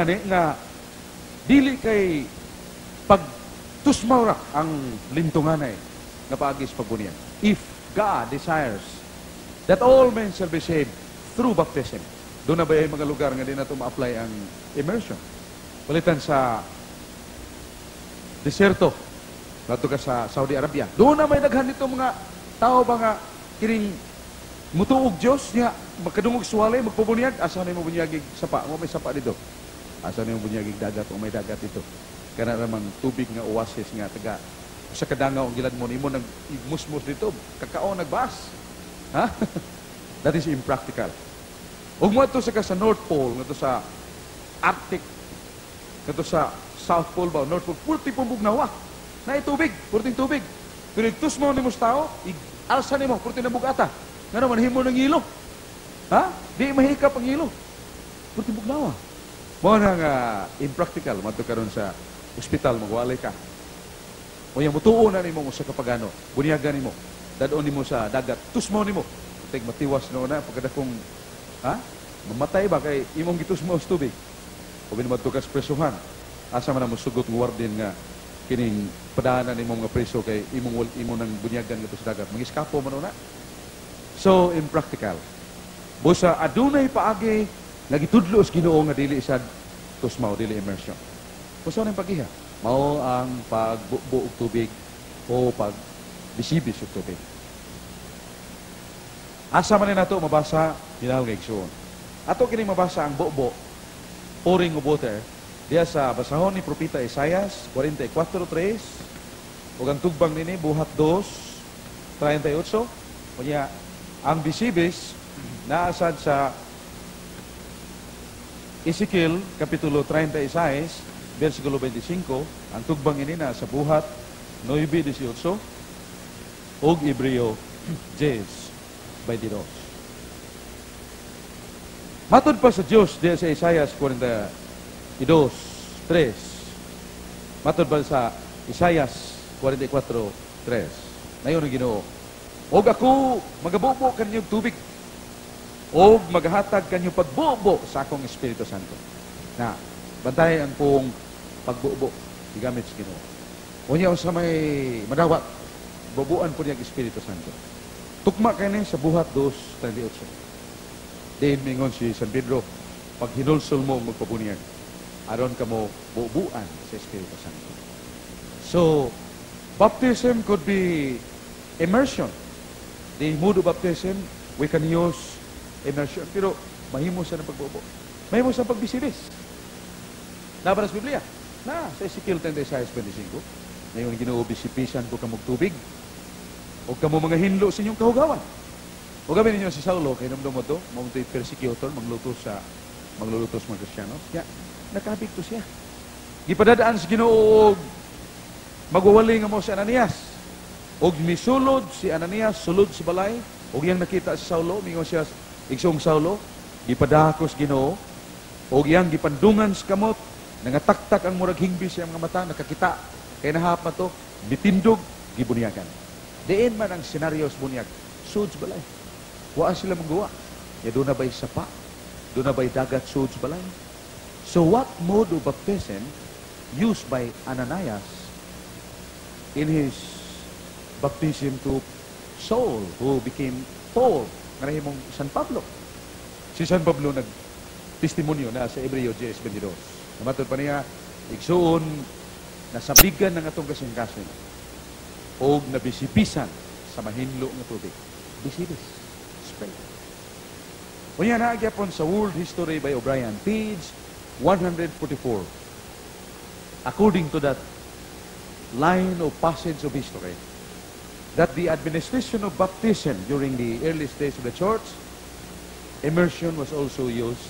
nga dili kay pag tusmaw ra ang lintunganay nga paagis pagbunyag. If God desires that all men shall be saved through baptism, doon na ba yung mga lugar nga din na ito ma-apply ang immersion? Palitan sa deserto, nato ka sa Saudi Arabia. Doon na may daghan nito mga tao ba nga kining mutuog Diyos niya, magkadungog suwalay, magpubunyag, asa na mo bunyagig sapa? Mo may sapa dito. Asa na mo bunyagig dagat o may dagat dito. Kana namang tubig nga oasis nga taga sa kadangaw ang gilad mo nimo nang igmusmus dito, kakao nagbas. Ha? That is impractical. Ug mo ato sa North Pole, ngadto sa Arctic, ngadto sa South Pole ba, North Pole, purti pumbog nawa. Na tubig, purting tubig. Pero igtus mo nimo sa tao, alsa nimo purti na bugata. Ngano man himo ng ilo. Ha? Di mahikap ang ilo. Purti bugnawa. Mo na nga impractical madto karon sa ospital magwalay ka. O yung mutuo na nimo sa kapagano, bunyagan nimo, dadon nimo sa dagat, tusmo nimo. Tig matiwas no na pagkadakong ha? Mamatay ba kay imong gitusmo sa tubig? O binmadto ka sa presuhan. Asa man mo sugot ng warden nga kining padaanan nimo nga preso kay imong nang bunyagan ngadto sa dagat. Mangiskapo man na. So impractical. Busa adunay paagi nagitudlo sa Ginoo nga dili sad tusmaw, dili immersion. Busa nang pagiha. Mao ang pagbuo og tubig o pagbisibis og tubig. Asa man nato mabasa hinahon nga igsoon. Ato kini mabasa ang buo pouring of water diya sa basahon ni propeta Isaias 44:3 ug ang tugbang nini buhat 2:38. Kunya ang bisibis naasad sa Ezekiel kapitulo 36 versikulo 25, ang tugbang ini na sa buhat 9:18 og Hebreo 10:22. Matod pa sa Dios diya sa Isaias 42:3. Matod pa sa Isaias 44:3. Nayon ang Ginoo. Og ako magabubo kanyog tubig og maghatag kanyo pagbubo sa akong Espiritu Santo. Na bantay ang pong pagbubo gigamit sa Ginoo. Unya sa may madawat bubuan po niya ang Espiritu Santo. Tukma kani sa buhat 2:38. Diin mingon si San Pedro, pag hinulsol mo magpabunyag, aron ka mo bubuan sa Espiritu Santo. So, baptism could be immersion. The mood of baptism, we can use immersion. Pero mahimo sa pagbubo. Mahimo sa pagbisibis. Nabara sa Biblia. Na, sa Ezekiel 36:25. Ngayon, Ginoo, bisipisan ko kamog tubig. O kamo mga hinlo sa inyong kahugawan. O gabi ninyo si Saulo, kay namdom mo to, mamunto'y persecutor, maglulutos mga Kristiyanos. Kaya, nakabigto siya. Gipadadaan sa Ginoo, magwawali nga mo si Ananias. O misulod si Ananias, sulod sa balay. O yang nakita si Saulo, mingon siya, igsong Saulo, gipadakos Ginoo. O yang gipandungan sa kamot, nangataktak ang murag hingbi siya mga mata, nakakita. Kaya nahap na to, bitindog, gibunyagan. Diin man ang senaryo sa bunyag, sud sa balay. Waan sila magawa. Ya doon na ba'y sapa? Doon na ba'y dagat sud sa balay? So what mode of baptism used by Ananias in his baptism to Saul, who became Paul, ngarahimong San Pablo? Si San Pablo nag-testimonyo na sa Hebreo 10:22. Namatod pa niya, igsuon, nasabigan ng atong kasing-kasing o nabisipisan sa mahinlo ng tubig. Bisibis. Spray. Kunya naagyapon sa World History by O'Brien, page 144. According to that line of passage of history, that the administration of baptism during the early stage of the church, immersion was also used,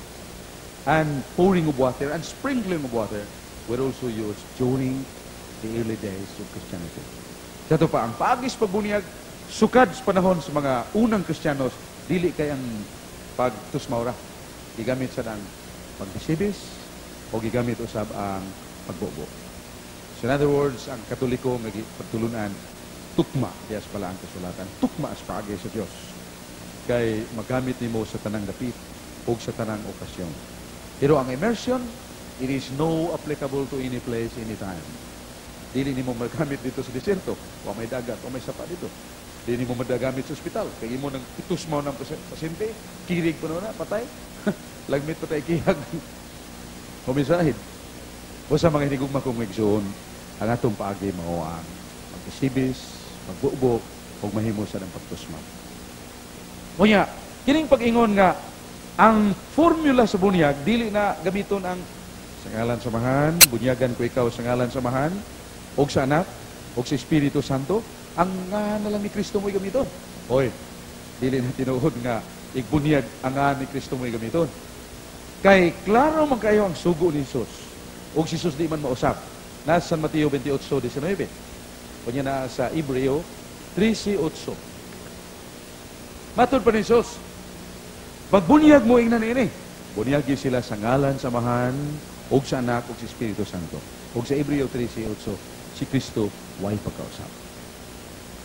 and pouring of water and sprinkling of water were also used during the early days of Christianity. Dato pa, ang paagis pagbunyag, sukad sa panahon sa mga unang Kristiyanos, dili kay ang pagtusmawra. Gigamit sa ng pagbisibis o gigamit usab ang pagbobo. So in other words, ang Katoliko nga pagtulunan, tukma, diyas pala ang kasulatan, tukma sa paagis sa Diyos. Kay magamit nimo sa tanang dapit o sa tanang okasyon. Pero ang immersion, It is no applicable to any place, anytime. Dili nimo magamit dito sa desierto, o may dagat, o may sapa dito. Dili mo madagamit sa ospital. Kaya mo nang itus mo ng pasyente, kirig pa na, patay. Lagmit patay kihag. Humisahid. O sa mga hinigugma kong igsoon, ang atong paagi mao ang magkasibis, magbubok, o mahimusan ang pagtusma. Kunya, kining pag-ingon nga, ang formula sa bunyag, dili na gamiton ang sa ngalan samahan, bunyagan ko ikaw sa ngalan samahan, o sa anak, o sa Espiritu Santo, ang nga na lang ni Kristo mo'y gamiton. Hoy, dili na tinuod nga, igbunyag ang nga ni Kristo mo'y gamiton. Kay, klaro man kayo ang sugo ni Jesus. O si Jesus di man mausap. Nasa San Mateo 28:19. Kunya na sa Hebreo 13:8. Matod pa ni Jesus, pagbunyag mo ingnan ini, bunyagi sila sa ngalan samahan, o sa anak, o sa Espiritu Santo. O sa Hebreo 13:8, si Kristo, way pagkausap.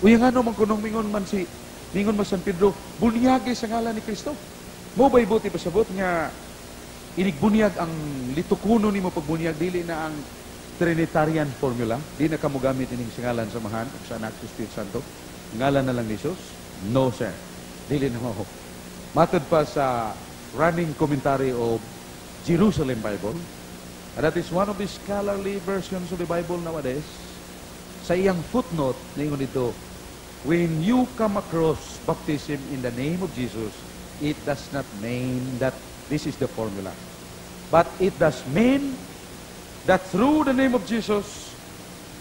Uy, nga no, magkunong mingon man San Pedro, bunyagi sa ngalan ni Kristo. Mo ba'y buti pasabot nga, inigbunyag ang litukuno ni mo pagbunyag, dili na ang Trinitarian formula, di na kamo gamit ining sa ngalan samahan, o sa anak, sa Espiritu Santo. Ngalan na lang ni Jesus? No, sir. Dili na mo. Matod pa sa running commentary of Jerusalem Bible, and that is one of the scholarly versions of the Bible nowadays. Sa iyang footnote, ningon dito, when you come across baptism in the name of Jesus, it does not mean that this is the formula. But it does mean that through the name of Jesus,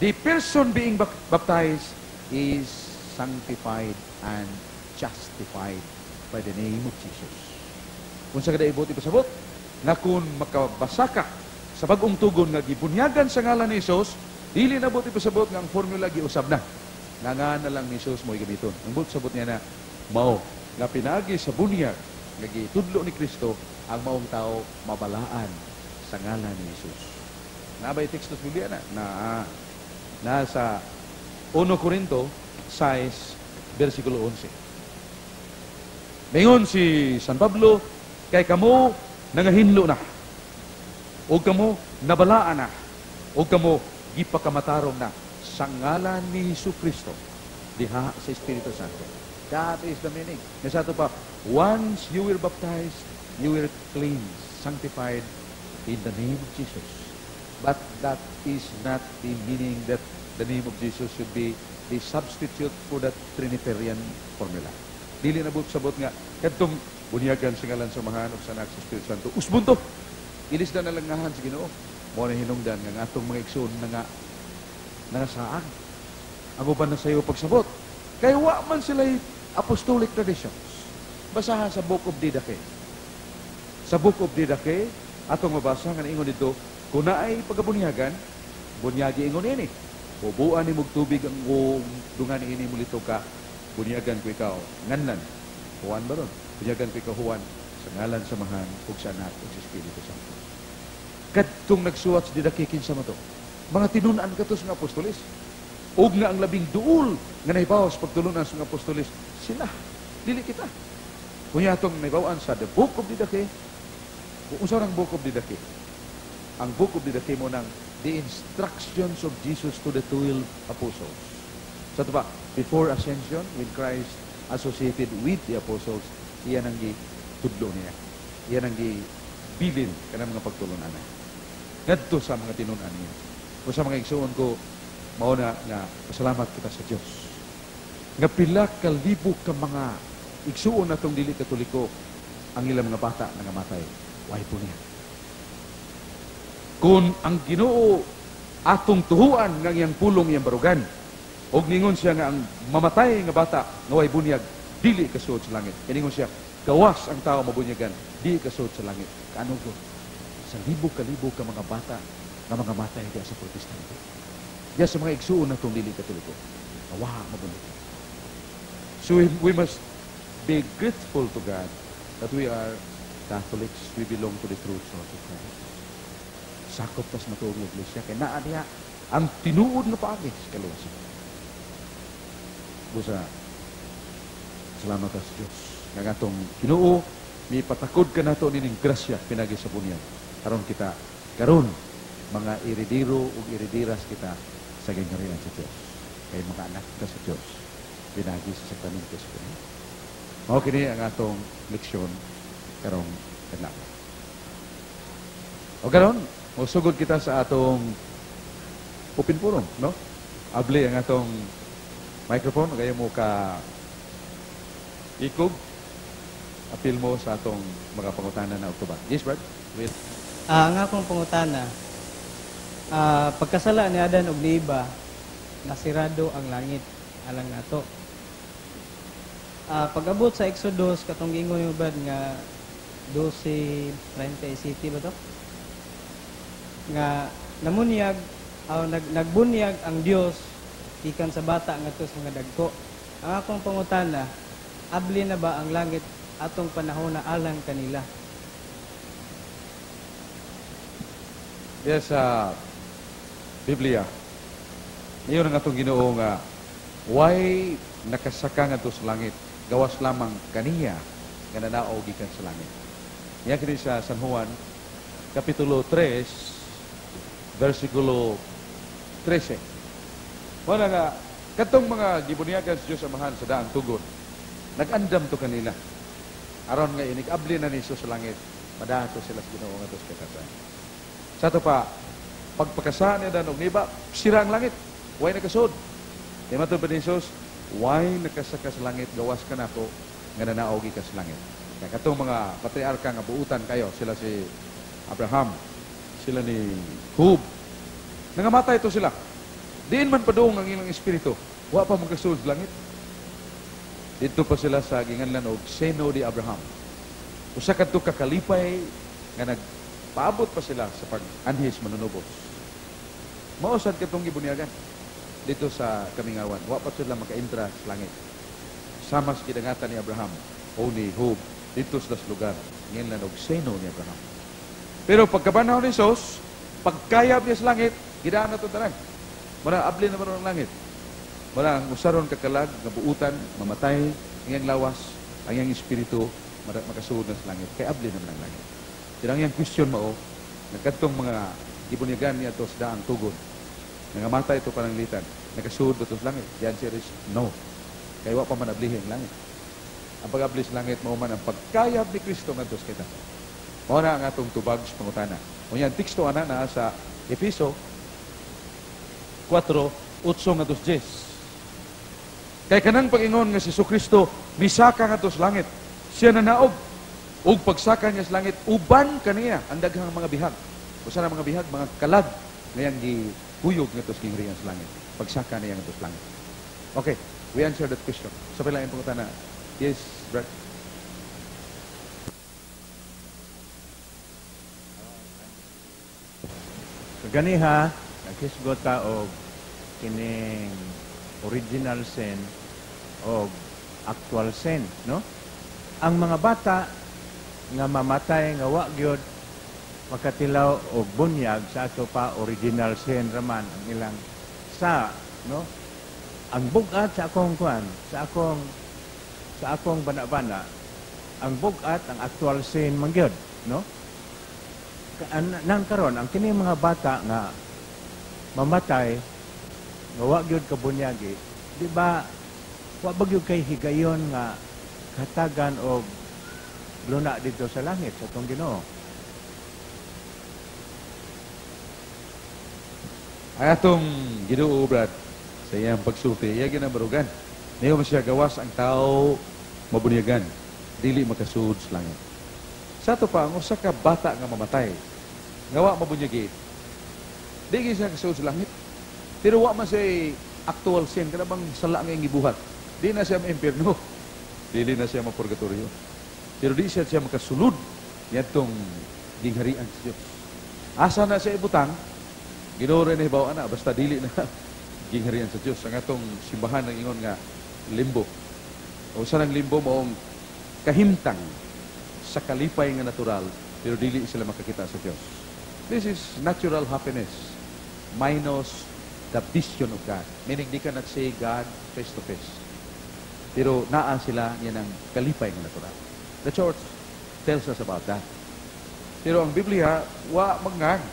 the person being baptized is sanctified and justified by the name of Jesus. Kung sa kada ibot ipasabot, na kung makabasa ka sa bagong tugon nga gibunyagan sa ngalan ni Jesus, dili na buti pasabot nga ang formula giusab na. Nga na lang ni Jesus mo gamiton. Ang buti sabot niya na, mao, nga pinagi sa bunyag, nga gitudlo ni Kristo, ang maong tao mabalaan sa ngalan ni Jesus. Nabay text sa Biblia na sa 1 Corinto 6, versikulo 11. Mayon si San Pablo, kay kamo nangahinlo na, o kamo nabalaan na, o kamo gipakamatarong na sa ngalan ni Jesucristo diha sa Espiritu Santo. That is the meaning. Nasato pa, once you were baptized, you were cleansed, sanctified in the name of Jesus. But that is not the meaning that the name of Jesus should be the substitute for that Trinitarian formula. Dili na sabot nga, kadtong bunyagan sa ngalan samahan o sa anak sa Espiritu Santo. Usbunto! Ilis na nalangahan sa Ginoo. Mo na hinungdan nga atong mga igsoon na nga saan. Ang uban na sa iyo pagsabot. Kaya wa man sila apostolic traditions. Basahan sa Book of Didache. Sa Book of Didache, atong mabasa nga ingon dito, kung naay pagabunyagan, bunyagi ingon ini. Bubuan ni mog tubig ang dungan ini mulito ka, bunyagan ko ikaw. Nganlan. Juan ba ron? Bunyagan ko ikaw, Juan, sa ngalan samahan, ug sa anak, ug sa Espiritu Santo. Kadtong nagsuwat sa Didache kinsa mo to? Mga tinunan katos nga apostolis. Ug nga ang labing duol nga nahibawas pagtulunan sa mga apostolis, sila, dili kita. Kunya atong nahibawan sa the Book of Didache, kung usa ang Book of Didache, ang Book of Didache mo ng the instructions of Jesus to the 12 apostles. Sa ito pa, before ascension, when Christ associated with the apostles, iyan ang gitudlo niya. Iyan ang gibilin ka ng mga pagtulunan niya. Ngadto sa mga tinunan niya. O sa mga igsuon ko, mauna nga, pasalamat kita sa Diyos. Nga pila kalibo ka mga igsuon na itong dili katoliko, ang ilang mga bata na namatay. Why po niya? Kung ang Ginoo atong tuhuan nga iyang pulong iyang barugan, og ningon siya nga ang mamatay nga bata nga way bunyag, dili kasuod sa langit. Ningon siya, gawas ang tao mabunyagan, dili kasuod sa langit. Kaano ko? Sa libo-kalibo ka mga bata nga mga matay diya sa protestante. Diya sa mga igsuon na itong dili katoliko. Nawaha mabunyag. So we must be grateful to God that we are Catholics. We belong to the true Church of Christ. Sakop tas matuog ng iglesia. Kaya naa niya ang tinuod na paagi sa kaluwasan. Busa, salamat sa Diyos. Nga atong Ginoo, may patakod ka na ito nining grasya pinagi sa bunyag. Karon kita karon mga iridiro ug iridiras kita sa gingharian sa Dios. Kay mga anak kita sa Dios. Binagi sa sakramento sa Panginoon. Mao kini ang atong leksyon karong adlaw. O karon, musugod kita sa atong open forum, no? Abli ang atong microphone, kaya mo ka ikog, apil mo sa atong mga pangutana na Oktubar. Yes, Brad? With Ang akong pangutana, pagkasala ni Adan ug ni Eva, nasirado ang langit alang nato. Pag-abot sa Exodus, katong gingon yung Brad nga 12:37 ba to? Nga namunyag nagbunyag ang Dios ikan sa bata ngadto sa mga dagko. Ang akong pangutana, abli na ba ang langit atong panahon na alang kanila? yes, sa Biblia, iyon ang atong Ginoo nga why nakasaka nga to sa langit, gawas lamang kaniya nga nanao gikan sa langit. Niya kini sa San Juan kapitulo 3 versikulo 13. Wala nga katong mga gibunyagan sa Dios Amahan sa daang tugon, nag-andam to kanila aron nga inig-abli na ni Jesus sa langit, madato sila sa Ginoo nga to sa kasay. Sa ito pa, pagpakasaan niya danog niba, sira ang langit. Why nakasod? Di matod pa ni Jesus, why nakasaka sa langit, gawas ka na ko, nga nanaogi ka sa langit. Kaya katong mga patriarka nga buutan kayo, sila si Abraham, sila ni Job, nangamatay ito sila. Diin man padung ang ilang espiritu, wa pa magkasod sa langit. Dito pa sila sa ginganlan og seno di Abraham. Usa kadto kakalipay nga paabot pa sila sa pag-anhis manunubos. Mausad katong gibunyagan dito sa Kamingawan. Wa pa sila maka-entra sa langit. Sama sa kidangatan ni Abraham o ni Job dito sa lugar. Ngayon lang og seno ni Abraham. Pero pagkabanahon ni Jesus, pagkayab niya sa langit, gidaan na ito tanan. Mara abli na maroon ang langit. Mara ang usaron kakalag, nabuutan, mamatay, ang lawas, ang iyang espiritu, makasuod na sa langit. Kaya abli naman ang langit. Sila ang question mo, nagkatong mga ibunyagan niya ito sa daang tugon. Nangamatay ito pananglitan. Nagkasuod ito sa langit. The answer is no. Kaya wa pa man ablihin ang langit. Ang pag-abli sa langit, mauman ang pagkayab ni Kristo nga ito sa kita. Mao na ang atong tubag sa pangutana. O yan, teksto ana na sa Efeso 4:8 nga 10. Kaya kanang pag-ingon nga si Kristo, misaka nga ito sa langit. Siya nanaog. O pagsaka niya sa langit, uban kaniya ang daghang mga bihag. Usa na mga bihag, mga kalag, ngayang gihuyog nga ito sa gingharian sa langit. Pagsaka niya nga ito sa langit. Okay, we answer that question. Sa pala yung pangutana. Yes, Brad? Kaganiha, naghisgot ta og kining original sin o actual sin, no? Ang mga bata nga mamatay nga wa gyud makatilaw og bunyag sa ato pa original sin raman ang ilang sa, no? Ang bugat sa akong kuan, sa akong bana-bana, ang bugat ang actual sin man gyud, no? Nang karon ang kini mga bata nga mamatay nga wa gyud kabunyagi, di ba wa ba gyud kay higayon nga katagan og luna dito sa langit sa atong Ginoo? Ang atong Ginoo, Brad, sa iyang pagsulti, iya ginabarugan. Niyo man siya gawas ang tao mabunyagan, dili makasud sa langit. Sa ato pa, ang usa ka bata nga mamatay, nga wa mabunyagi, dili siya kasud sa langit. Pero wa man siya actual sin, kada bang sala nga gibuhat. Di na siya ma-impierno, dili na siya ma-purgatorio. Pero di siya makasulod yatong gingharian sa Diyos. Asa na siya ibutang, Ginoo rin hibaw ana, basta dili na gingharian sa Diyos. Ang atong simbahan ng ingon nga limbo. O sa ng limbo maong kahimtang sa kalipay nga natural, pero dili sila makakita sa Diyos. This is natural happiness minus the vision of God. Meaning di ka nag-say God face to face. Pero naa sila yan ang kalipay nga natural. The church tells us about that. Pero ang Biblia, wa mangang